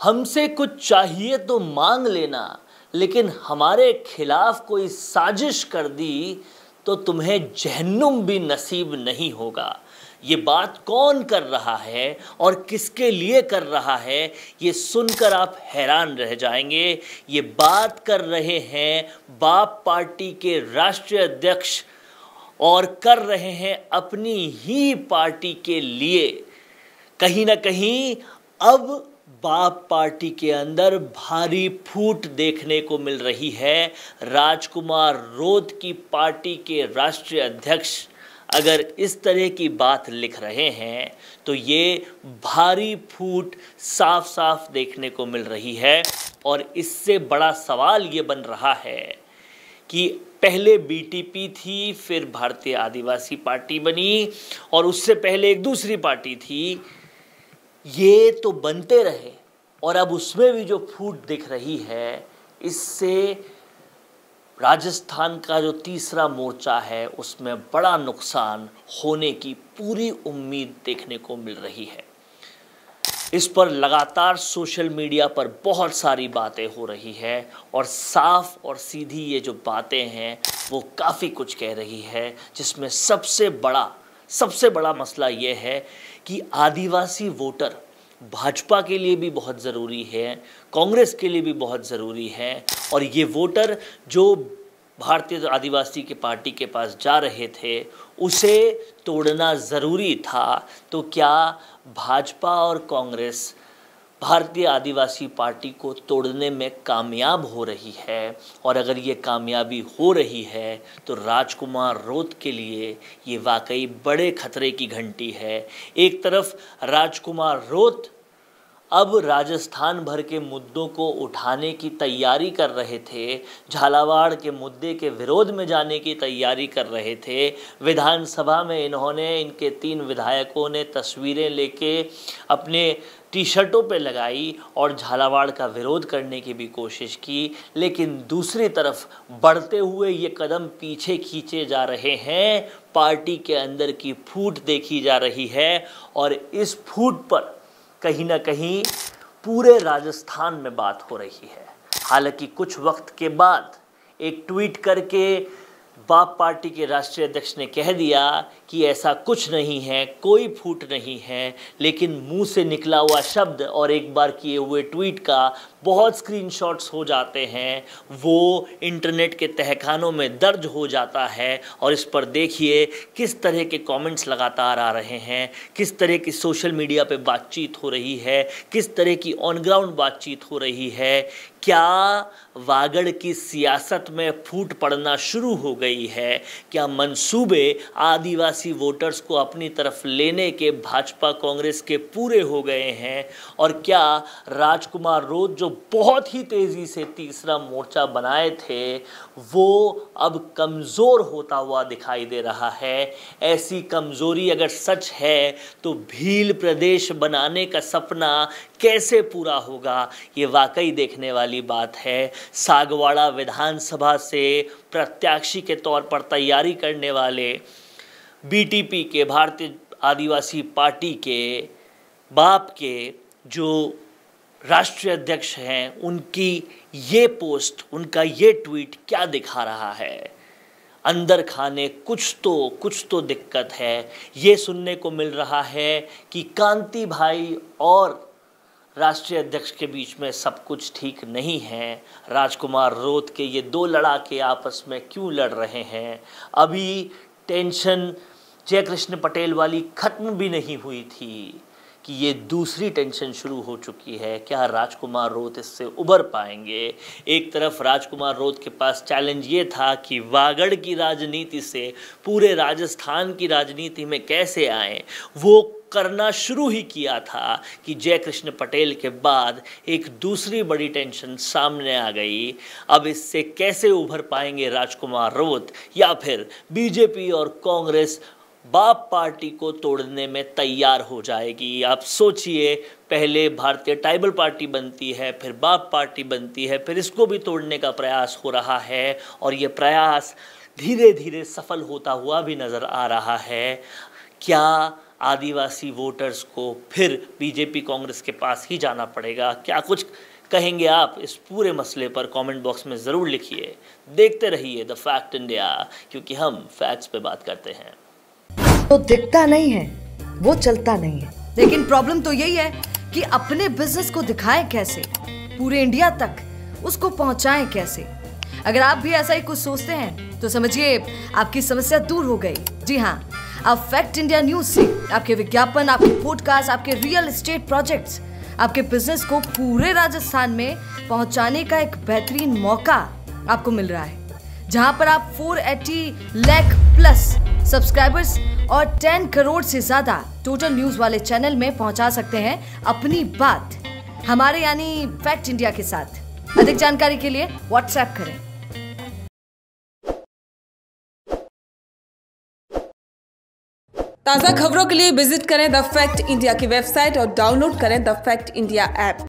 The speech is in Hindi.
हमसे कुछ चाहिए तो मांग लेना, लेकिन हमारे खिलाफ कोई साजिश कर दी तो तुम्हें जहन्नुम भी नसीब नहीं होगा। ये बात कौन कर रहा है और किसके लिए कर रहा है, ये सुनकर आप हैरान रह जाएंगे। ये बात कर रहे हैं बाप पार्टी के राष्ट्रीय अध्यक्ष और कर रहे हैं अपनी ही पार्टी के लिए। कहीं ना कहीं अब बाप पार्टी के अंदर भारी फूट देखने को मिल रही है। राजकुमार रोत की पार्टी के राष्ट्रीय अध्यक्ष अगर इस तरह की बात लिख रहे हैं तो ये भारी फूट साफ साफ देखने को मिल रही है। और इससे बड़ा सवाल ये बन रहा है कि पहले बीटीपी थी, फिर भारतीय आदिवासी पार्टी बनी और उससे पहले एक दूसरी पार्टी थी। ये तो बनते रहे और अब उसमें भी जो फूट दिख रही है, इससे राजस्थान का जो तीसरा मोर्चा है उसमें बड़ा नुकसान होने की पूरी उम्मीद देखने को मिल रही है। इस पर लगातार सोशल मीडिया पर बहुत सारी बातें हो रही है और साफ और सीधी ये जो बातें हैं वो काफ़ी कुछ कह रही है, जिसमें सबसे बड़ा मसला ये है कि आदिवासी वोटर भाजपा के लिए भी बहुत ज़रूरी है, कांग्रेस के लिए भी बहुत ज़रूरी है। और ये वोटर जो भारतीय आदिवासी के पार्टी के पास जा रहे थे उसे तोड़ना ज़रूरी था। तो क्या भाजपा और कांग्रेस भारतीय आदिवासी पार्टी को तोड़ने में कामयाब हो रही है? और अगर ये कामयाबी हो रही है तो राजकुमार रोत के लिए ये वाकई बड़े खतरे की घंटी है। एक तरफ राजकुमार रोत अब राजस्थान भर के मुद्दों को उठाने की तैयारी कर रहे थे, झालावाड़ के मुद्दे के विरोध में जाने की तैयारी कर रहे थे। विधानसभा में इनके 3 विधायकों ने तस्वीरें लेके अपने टी शर्टों पे लगाई और झालावाड़ का विरोध करने की भी कोशिश की, लेकिन दूसरी तरफ बढ़ते हुए ये कदम पीछे खींचे जा रहे हैं। पार्टी के अंदर की फूट देखी जा रही है और इस फूट पर कहीं ना कहीं पूरे राजस्थान में बात हो रही है। हालांकि कुछ वक्त के बाद एक ट्वीट करके बाप पार्टी के राष्ट्रीय अध्यक्ष ने कह दिया कि ऐसा कुछ नहीं है, कोई फूट नहीं है, लेकिन मुंह से निकला हुआ शब्द और एक बार किए हुए ट्वीट का बहुत स्क्रीनशॉट्स हो जाते हैं, वो इंटरनेट के तहखानों में दर्ज हो जाता है। और इस पर देखिए किस तरह के कमेंट्स लगातार आ रहे हैं, किस तरह की सोशल मीडिया पे बातचीत हो रही है, किस तरह की ऑन ग्राउंड बातचीत हो रही है। क्या वागड़ की सियासत में फूट पड़ना शुरू हो गई है? क्या मंसूबे आदिवासी वोटर्स को अपनी तरफ लेने के भाजपा कांग्रेस के पूरे हो गए हैं? और क्या राजकुमार रोत जो बहुत ही तेज़ी से तीसरा मोर्चा बनाए थे वो अब कमज़ोर होता हुआ दिखाई दे रहा है? ऐसी कमज़ोरी अगर सच है तो भील प्रदेश बनाने का सपना कैसे पूरा होगा, ये वाकई देखने वाली बात है। सागवाड़ा विधानसभा से प्रत्याशी के तौर पर तैयारी करने वाले बीटीपी के भारतीय आदिवासी पार्टी के बाप के जो राष्ट्रीय अध्यक्ष हैं, उनकी ये पोस्ट, उनका ये ट्वीट क्या दिखा रहा है? अंदर खाने कुछ तो दिक्कत है। ये सुनने को मिल रहा है कि कांति भाई और राष्ट्रीय अध्यक्ष के बीच में सब कुछ ठीक नहीं है। राजकुमार रोत के ये 2 लड़ाके आपस में क्यों लड़ रहे हैं? अभी टेंशन जयकृष्ण पटेल वाली ख़त्म भी नहीं हुई थी कि ये दूसरी टेंशन शुरू हो चुकी है। क्या राजकुमार रोत इससे उभर पाएंगे? एक तरफ राजकुमार रोत के पास चैलेंज ये था कि वागड़ की राजनीति से पूरे राजस्थान की राजनीति में कैसे आए। वो करना शुरू ही किया था कि जयकृष्ण पटेल के बाद एक दूसरी बड़ी टेंशन सामने आ गई। अब इससे कैसे उभर पाएंगे राजकुमार रोत, या फिर बीजेपी और कांग्रेस बाप पार्टी को तोड़ने में तैयार हो जाएगी? आप सोचिए, पहले भारतीय ट्राइबल पार्टी बनती है, फिर बाप पार्टी बनती है, फिर इसको भी तोड़ने का प्रयास हो रहा है और ये प्रयास धीरे धीरे सफल होता हुआ भी नज़र आ रहा है। क्या आदिवासी वोटर्स को फिर बीजेपी कांग्रेस के पास ही जाना पड़ेगा? क्या कुछ कहेंगे आप इस पूरे मसले पर? कमेंट बॉक्स में ज़रूर लिखिए। देखते रहिए द फैक्ट इंडिया, क्योंकि हम फैक्ट्स पे बात करते हैं। तो दिखता नहीं है, वो चलता नहीं है, लेकिन प्रॉब्लम तो यही है कि अपने बिजनेस को दिखाएं कैसे, पूरे इंडिया तक उसको पहुंचाएं कैसे। अगर आप भी ऐसा ही कुछ सोचते हैं तो समझिए आपकी समस्या दूर हो गई। जी हाँ, अब फैक्ट इंडिया न्यूज से आपके विज्ञापन, आपके पॉडकास्ट, आपके रियल एस्टेट प्रोजेक्ट्स, आपके बिजनेस को पूरे राजस्थान में पहुंचाने का एक बेहतरीन मौका आपको मिल रहा है, जहां पर आप 480 लाख प्लस सब्सक्राइबर्स और 10 करोड़ से ज्यादा टोटल न्यूज वाले चैनल में पहुंचा सकते हैं अपनी बात हमारे यानी फैक्ट इंडिया के साथ। अधिक जानकारी के लिए व्हाट्सएप करें। ताज़ा खबरों के लिए विजिट करें द फैक्ट इंडिया की वेबसाइट और डाउनलोड करें द फैक्ट इंडिया ऐप।